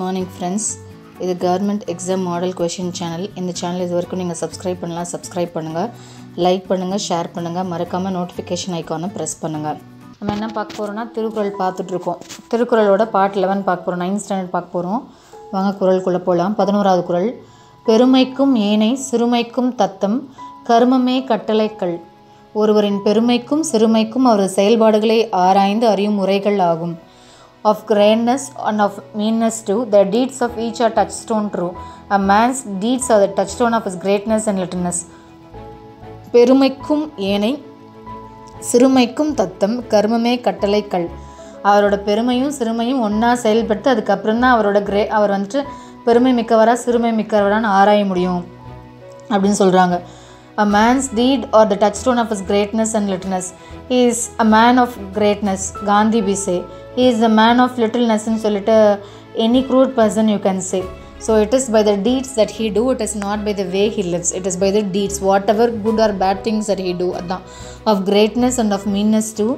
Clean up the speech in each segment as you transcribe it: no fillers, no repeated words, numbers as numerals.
morning friends. இது government exam model question channel. இந்த channel இது வரைக்கும் நீங்கள் சப்ஸ்கிரைப் பண்ணுங்கள், லைக் பண்ணுங்கள், ஷேர் பண்ணுங்கள், மறக்காமல் நோட்டிஃபிகேஷன் ஐக்கானை ப்ரெஸ் பண்ணுங்கள். நம்ம என்ன பார்க்க போகிறோம்னா திருக்குறள் பார்த்துட்ருக்கோம். திருக்குறளோட பார்ட் 11 பார்க்க போகிறோம். 9th ஸ்டாண்டர்ட் பார்க்க போகிறோம். வாங்க குறளுக்குள்ளே போகலாம். 11வது குறள். பெருமைக்கும் ஏனை சிறுமைக்கும் தத்தம் கர்மமே கட்டளைக்கள். ஒருவரின் பெருமைக்கும் சிறுமைக்கும் அவரது செயல்பாடுகளை ஆராய்ந்து அறியும் முறைகள் ஆகும். Of greatness and of meanness too, the deeds of each are touchstone true. A man's deeds are the touchstone of his greatness and littleness. பெருமைக்கும் ஏனை சிறுமைக்கும் தத்தம் கர்மமே கட்டளைக்கள். அவரோட பெருமையும் சிறுமையும் ஒன்றா செயல்பட்டு அதுக்கப்புறம் தான் அவர் வந்துட்டு பெருமை மிக்கவரா சிறுமை மிக்கவரான்னு ஆராய முடியும் அப்படின்னு சொல்கிறாங்க. A man's deed or the touchstone of his greatness and littleness. He is a man of greatness, Gandhi we say. He is a man of littleness ன்னு சொல்லிட்டு any crude person you can say. So it is by the deeds that he do, it is not by the way he lives. It is by the deeds, whatever good or bad things that he do. அதான் of greatness and of meanness too,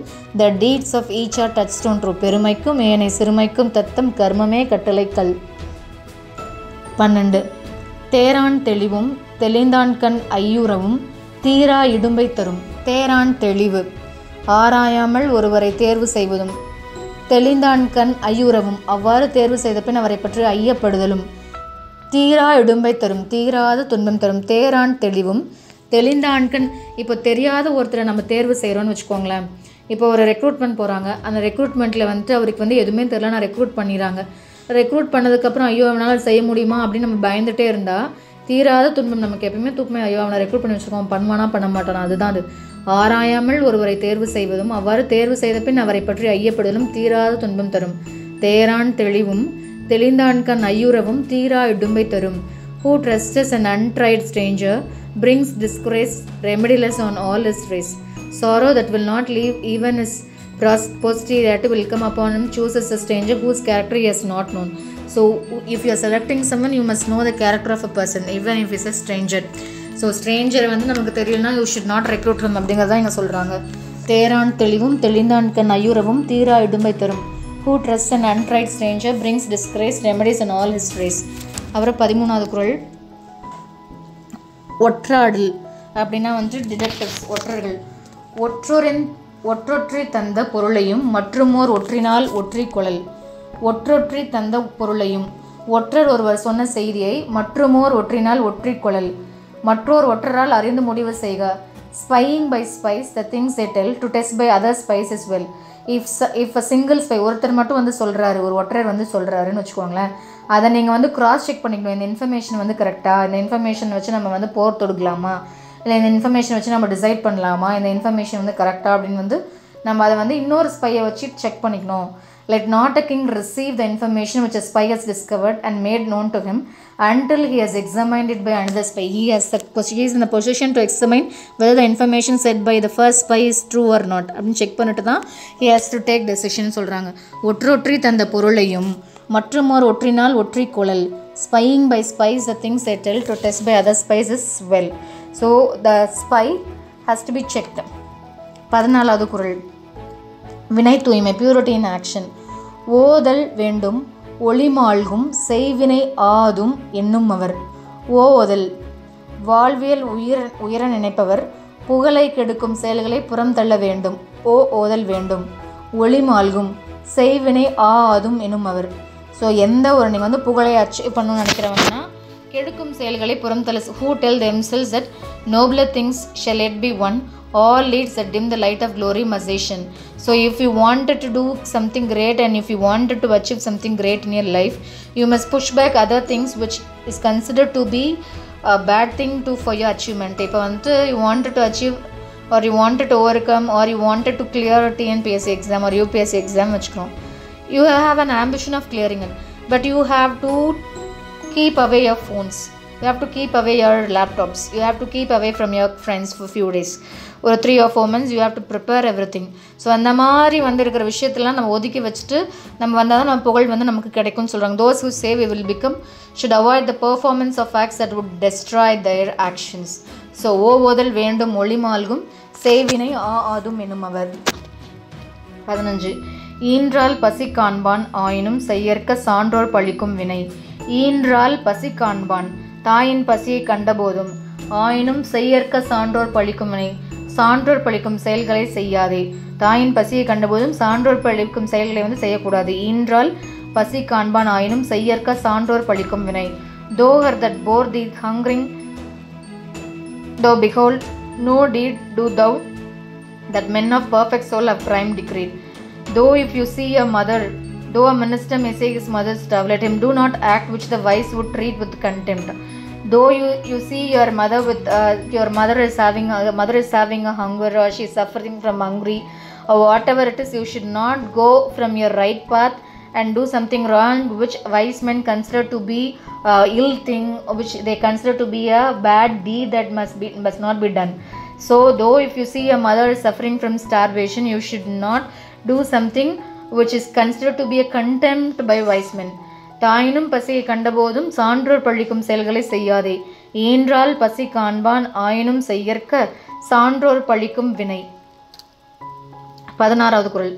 the deeds of each are touchstone true. பெருமைக்கும் ஏனை சிறுமைக்கும் தத்தம் கர்மமே கட்டளைக்கள். 12. தேரான் தெளிவும் தெளிந்தான்கண் ஐயுறவும் தீரா இடும்பை தரும். தேரான் தெளிவு, ஆராயாமல் ஒருவரை தேர்வு செய்வதும், தெளிந்தான்கண் ஐயுறவும் அவ்வாறு தேர்வு செய்த பின் அவரை பற்றி ஐயப்படுதலும், தீரா இடும்பை தரும், தீராத துன்பம் தரும். தேரான் தெளிவும் தெளிந்தான்கண். இப்போ தெரியாத ஒருத்தரை நம்ம தேர்வு செய்கிறோன்னு வச்சுக்கோங்களேன். இப்போ ஒரு ரெக்ரூட்மெண்ட் போகிறாங்க. அந்த ரெக்ரூட்மெண்ட்டில் வந்துட்டு அவருக்கு எதுவுமே தெரியல, நான் ரெக்ரூட் பண்ணிடுறாங்க. ரெக்ரூட் பண்ணதுக்கப்புறம் ஐயோ அவனால் செய்ய முடியுமா அப்படின்னு நம்ம பயந்துகிட்டே இருந்தால் தீராத துன்பம் நமக்கு எப்பயுமே தூக்கமே. ஐயோ அவனை ரெக்ரூட் பண்ணி வச்சுருக்கோம், பண்ணுவானா பண்ண மாட்டானா. அதுதான் அது. ஆராயாமல் ஒருவரை தேர்வு செய்வதும் அவ்வாறு தேர்வு செய்த பின் அவரை பற்றி ஐயப்படுதலும் தீராத துன்பம் தரும். தேரான் தெளிவும் தெளிந்தான்கண் ஐயுறவும் தீரா இடும்பை தரும். Who trusts an untried stranger brings disgrace remediless on all his race. Sorrow that will not leave even his posterity will come upon him. Chooses a stranger whose character he has not known. So if you are selecting someone, you must know the character of a person even if he is a stranger. So ஸ்ட்ரேஞ்சரை நமக்கு தெரியலனா you should not recruit him அப்படிங்கிறதான் இங்கே சொல்கிறாங்க. தேரான் தெளிவும் தெளிந்தான்கண் ஐயுறவும் தீரா இடும்பை தரும். Who trusts an untried stranger brings disgrace remedies on all his race. அப்புறம் 13வது குறள். ஒற்றாடல் அப்படின்னா டிடெக்டிவ்ஸ், ஒற்றர்கள். ஒற்றொற்றி தந்த பொருளையும் மற்றுமோர் ஒற்றினால் ஒற்றி கொளல். ஒற்றொற்றி தந்த பொருளையும், ஒற்றர் ஒருவர் சொன்ன செய்தியை மற்றுமோர் ஒற்றினால் ஒற்றி கொளல். மற்றோர் ஒற்றரால் அறிந்து முடிவு செய்க. Spying by spies the things they tell, to test by other spies as well. If a single spy, ஒருத்தர் மட்டும் சொல்கிறாரு, ஒரு ஒற்றர் சொல்கிறாருன்னு வச்சுக்கோங்களேன், அதை நீங்கள் கிராஸ் செக் பண்ணிக்கணும். இந்த இன்ஃபர்மேஷன் கரெக்டாக, இந்த இன்ஃபர்மேஷன் வச்சு நம்ம போர் தொடுக்கலாமா, இல்லை இந்த இன்ஃபர்மேஷன் வச்சு நம்ம டிசைட் பண்ணலாமா, இந்த இன்ஃபர்மேஷன் கரெக்டாக அப்படின்னு நம்ம அதை இன்னொரு ஸ்பையை வச்சு செக் பண்ணிக்கணும். Let not a king receive the information which a spy has discovered and made known to him until he has examined it by another spy. He is in the position to examine whether the information said by the first spy is true or not. அப்படின்னு check பண்ணிட்டு தான் he has to take decision சொல்கிறாங்க. ஒற்றொற்றி தந்த பொருளையும் மற்றுமோர் ஒற்றினால் ஒற்றி கொளல். Spying by spies the things they tell, to test by other spies as well. So the spy has to be checked. 14வது குறள். வினை தூய்மை, purity in action. ஓதல் வேண்டும் ஒளிமால்கும் செய்வினை ஆதும் என்னும் அவர். ஓதல், வாழ்வியல் உயர நினைப்பவர் புகழை கெடுக்கும் செயல்களை புறம் தள்ள வேண்டும். ஓதல் வேண்டும். ஒளிமால்கும் செய்வினை ஆதும் என்னும் அவர். ஸோ எந்த ஒரு நீங்கள் புகழை அச்சீவ் பண்ணணும்னு நினைக்கிறவங்கன்னா கெடுக்கும் செயல்களை புறம் தள்ள. Who tell themselves that nobler things shall yet be won, all leads that dim the light of glory must they shine. So if you wanted to do something great and if you wanted to achieve something great in your life, you must push back other things which is considered to be a bad thing for your achievement. இப்போ you wanted to achieve or you wanted to overcome or you wanted to clear a TNPSC exam or UPSC exam வச்சுக்கிறோம். You have an ambition of clearing it, but you have to keep away your phones. You have to keep away your laptops. You have to keep away from your friends for few days. ஒரு 3 or 4 months you have to prepare everything. So அந்த மாதிரி இருக்கிற விஷயத்தெல்லாம் நம்ம ஒதுக்கி வச்சுட்டு நம்ம வந்தால் தான் நம்ம புகழ் நமக்கு கிடைக்கும்னு சொல்கிறாங்க. Those who say we will become should avoid the performance of acts that would destroy their actions. So ஓதல் வேண்டும் ஒளிமால்கும் செய்வினை ஆதும் என்னும் அவர். 15. ஈன்றால் பசி காண்பான் ஆயினும் செய்யற்க சான்றோர் பழிக்கும் வினை. ஈன்றால் பசி காண்பான், தாயின் பசியை கண்டபோதும், ஆயினும் செய்யற்க சான்றோர் பழிக்கும் வினை, சான்றோர் பழிக்கும் செயல்களை செய்யாதே. தாயின் பசியை கண்டபோதும் சான்றோர் பழிக்கும் செயல்களை செய்யக்கூடாது. ஈன்றால் பசி காண்பான் ஆயினும் செய்யற்க சான்றோர் பழிக்கும் வினை. Though her that bore thee hungering, thou behold, no deed do thou, that men of perfect soul have crime decreed. Though if you see a mother, though a minister may say his mother's dove, let him do not act which the wise would treat with contempt. Though you see your mother with your mother is having a hunger, or she is suffering from hungry, or whatever it is, you should not go from your right path and do something wrong which wise men consider to be ill thing, which they consider to be a bad deed that must not be done. So though if you see a mother is suffering from starvation, you should not do something which is considered to be a contempt by wise men. தாயினும் பசியை கண்டபோதும் சான்றோர் பழிக்கும் செயல்களை செய்யாதே. ஈன்றால் பசி காண்பான் ஆயினும் செய்யற்க சான்றோர் பழிக்கும் வினை. 16வது குறள்.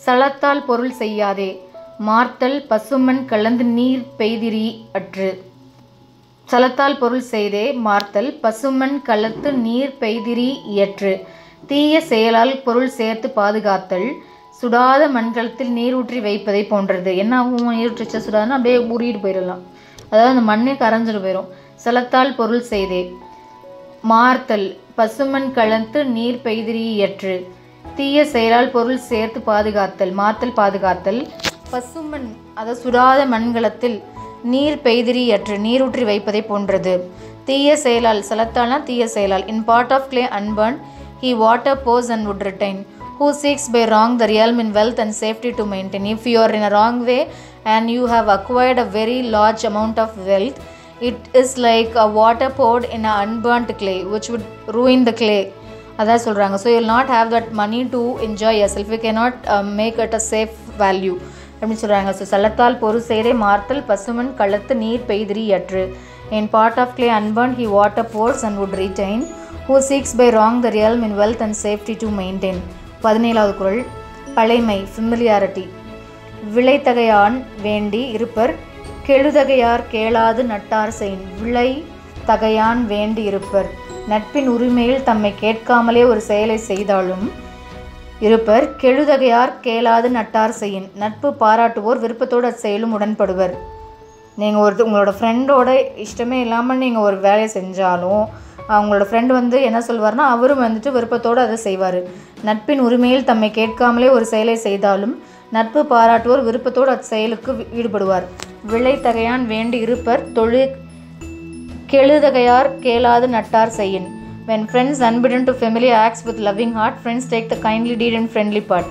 சலத்தால் பொருள் செய்யாதே, மார்த்தல் பசுமண் கலந்து நீர் பெய்திரி அற்று. சலத்தால் பொருள் செய்தே மார்த்தல் பசுமண் கலத்து நீர் பெய்திரி இயற்று. தீய செயலால் பொருள் சேர்த்து பாதுகாத்தல் சுடாத மண்கலத்தில் நீர் ஊற்றி வைப்பதை போன்றது. என்ன ஆகும்? நீர் ஊற்றி சுடாதுன்னா அப்படியே ஊறிட்டு போயிடலாம், அதாவது அந்த மண்ணே கரைஞ்சிட்டு போயிடும். சலத்தால் பொருள் செய்தே மார்த்தல் பசுமண் கலத்து நீர் பெய்திரி இயற்று. தீய செயலால் பொருள் சேர்த்து பாதுகாத்தல், மார்த்தல் பாதுகாத்தல், பசுமண் அதாவது சுடாத மண்கலத்தில் நீர் பெய்திரி அற்று நீரூற்றி வைப்பதை போன்றது. தீய செயலால், சலத்தால்னா தீய செயலால். இன் part of clay unburned he water pours and would retain, who seeks by wrong the realm in wealth and safety to maintain. If you are in a wrong way and you have acquired a very large amount of wealth, it is like a water poured in an unburnt clay which would ruin the clay. அதான் சொல்கிறாங்க. So you will not have that money to enjoy yourself, you cannot make it a safe value அப்படின்னு சொல்கிறாங்க. So சலத்தால் பொருள் செய்தே மார்த்தல் பசுமண் கலத்து நீர் பெய்திரி அற்று. இன் part of clay unburned he water pours and would retain, who seeks by wrong the realm in wealth and safety to maintain. 17வது குறள். பழைமை familiarity. விளைத்தகையான் வேண்டி இருப்பர் கெழுதகையார் கேளாது நட்டார் chain. விளை தகையான் வேண்டி இருப்பர், நட்பின் உரிமையில் தம்மை கேட்காமலே ஒரு செயலை செய்தாலும் இருப்பர். கெழுதகையார் கேளாது நட்டார் செய்யின். நட்பு பாராட்டுவோர் விருப்பத்தோடு செயலும் உடன்படுவர். நீங்கள் உங்களோட ஃப்ரெண்டோட இஷ்டமே இல்லாமல் நீங்கள் ஒரு வேலையை செஞ்சாலும் அவங்களோட ஃப்ரெண்டு என்ன சொல்வார்னா அவரும் விருப்பத்தோடு அதை செய்வார். நட்பின் உரிமையில் தம்மை கேட்காமலே ஒரு செயலை செய்தாலும் நட்பு பாராட்டுவோர் விருப்பத்தோடு அச்செயலுக்கு ஈடுபடுவார். விளைத்தகையான் வேண்டி இருப்பர் தொழில் கெழுதகையார் கேளாது நட்டார் செய்யின். When friends unbidden to family acts with loving heart, friends take the kindly deed in friendly part.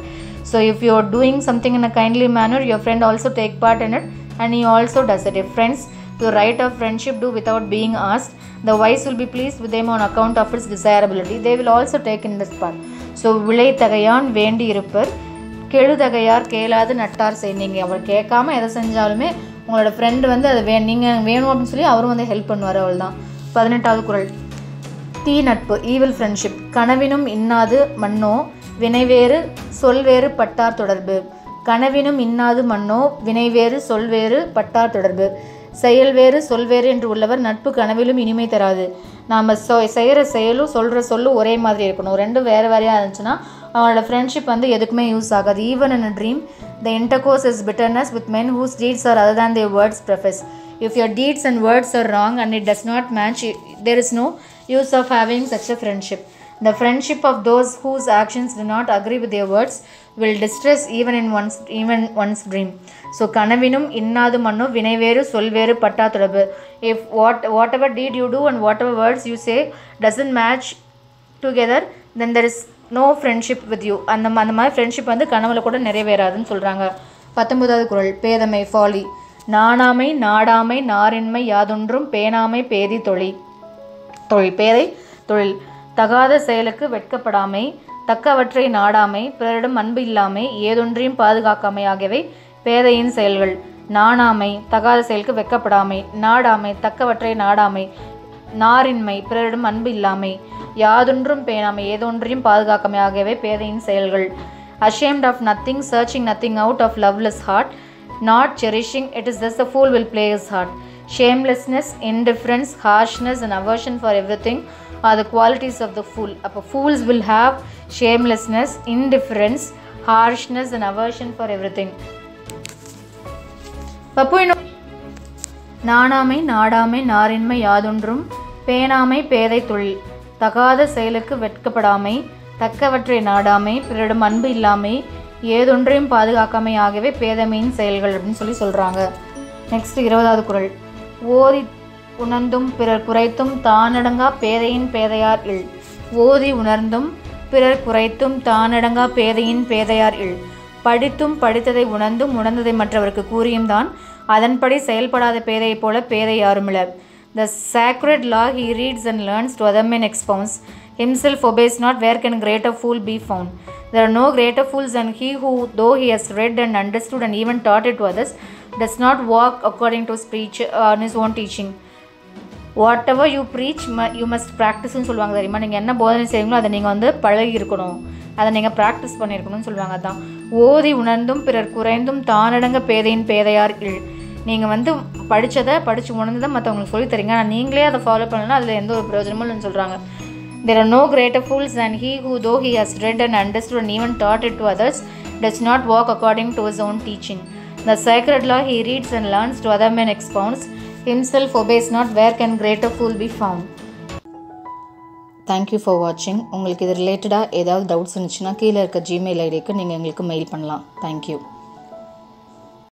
So if you are doing something in a kindly manner, your friend also take part in it and he also does it. If friends the right of friendship do without being asked, the wise will be pleased with them on account of its desirability. They will also take in this part. So விளை தகையான் வேண்டி இருப்பர் கெழுதகையார் கேளாது நட்டார் செய். நீங்கள் அவர் கேட்காம எதை செஞ்சாலுமே உங்களோட friend அதை நீங்கள் வேணும் அப்படின்னு சொல்லி அவரும் ஹெல்ப் பண்ணுவார். அவள் தான். 18வது குறள். தீ நட்பு ஈவில் ஃப்ரெண்ட்ஷிப். கனவினும் இன்னாது மன்னோ வினைவேறு சொல்வேறு பட்டார் தொடர்பு. கனவினும் இன்னாது மன்னோ வினைவேறு சொல்வேறு பட்டார் தொடர்பு. செயல் வேறு சொல்வேறு என்று உள்ளவர் நட்பு கனவிலும் இனிமை தராது. நாம் செய்கிற செயலும் சொல்கிற சொல்லும் ஒரே மாதிரி இருக்கணும். ரெண்டும் வேறு வேறையாக இருந்துச்சுன்னா அவங்களோட ஃப்ரெண்ட்ஷிப் எதுக்குமே யூஸ் ஆகாது. Even in a dream the intercourse is bitterness with men whose deeds are other than their words profess. If your deeds and words are wrong and it does not match, there is no use of having such a friendship. The friendship of those whose actions do not agree with their words will distress even one's dream. So கனவினும் இன்னாது மன்னோ வினைவேறு சொல்வேறு பட்டா தொடர்பு. If whatever deed you do and whatever words you say doesn't match together, then there is no friendship with you. அந்த மாதிரி friendship கனவுல கூட நிறைவேறாதுன்னு சொல்கிறாங்க. 19வது குறள். பேதமை ஃபாலி. நாணாமை நாடாமை நாரின்மை யாதொன்றும் பேணாமை பேதி தொழில். பேதை தொழில். தகாத செயலுக்கு வெட்கப்படாமை, தக்கவற்றை நாடாமை, பிறரிடம் அன்பு இல்லாமை, ஏதொன்றையும் பாதுகாக்காமை ஆகியவை பேதையின் செயல்கள். நாணாமை தகாத செயலுக்கு வெட்கப்படாமை, நாடாமை தக்கவற்றை நாடாமை, நாரின்மை பிறரிடம் அன்பு இல்லாமை, யாதொன்றும் பேணாமை ஏதொன்றையும் பாதுகாக்காமை ஆகியவை பேதையின் செயல்கள். ashamed of nothing, searching nothing out of loveless heart, not cherishing it is thus the fool will play his heart. Shamelessness, indifference, harshness and aversion for everything are the qualities of the fool. அப்போ fools will have shamelessness, indifference, harshness and aversion for everything. நாணாமை நாடாமை நாரின்மை யாதொன்றும் பேணாமை பேதை தொழில் தகாத செயலுக்கு வெட்கப்படாமை தக்கவற்றை நாடாமை பிறரிடம் அன்பு இல்லாமை ஏதொன்றையும் பாதுகாக்காமை ஆகவே பேதமையின் செயல்கள் அப்படின்னு சொல்கிறாங்க. நெக்ஸ்ட் 20வது குறள். ஓதி உணர்ந்தும் பிறர் குறைத்தும் தானடங்கா பேதையின் பேதையார் இல். ஓதி உணர்ந்தும் பிறர் குறைத்தும் தானடங்கா பேதையின் பேதையார் இல். படித்தும் படித்ததை உணர்ந்தும் உணர்ந்ததை மற்றவருக்கு கூறியும் தான் அதன்படி செயல்படாத பேதையைப் போல பேதை யாருமில்ல. The sacred law he reads and learns to other men expounds. Himself obeys not, where can greater fool be found? There are no greater fools than he who, though he has read and understood and even taught it to others, does not walk according to speech on his own teaching. Whatever you preach, you must practice ன்னு சொல்லுவாங்க தெரியுமா. நீங்கள் என்ன போதனை செய்வீங்களோ அதை நீங்கள் வந்து பழகி இருக்கணும், அதை நீங்கள் ப்ராக்டிஸ் பண்ணியிருக்கணும்னு சொல்லுவாங்க. தான் ஓதி உணர்ந்தும் பிறர் குறைந்தும் தானடங்க பேதையின் பேதையார் இல். நீங்கள் வந்து படித்து உணர்ந்ததை மற்றவங்களுக்கு சொல்லி தரீங்க, ஆனால் நீங்களே அதை ஃபாலோ பண்ணலாம், அதில் எந்த ஒரு பிரயோஜனமும் இல்லைன்னு சொல்கிறாங்க. There are no greater fools than he who, though he has read and understood and even taught it to others, does not walk according to his own teaching. The sacred law he reads and learns to other men expounds. Himself obeys not, where can greater fool be found? Thank you for watching. உங்களுக்கு இது ரிலேட்டடாக ஏதாவது doubts இருந்துச்சுன்னா கீழே இருக்க Gmail ஐடிக்கு நீங்கள் எங்களுக்கு மெயில் பண்ணலாம். Thank you.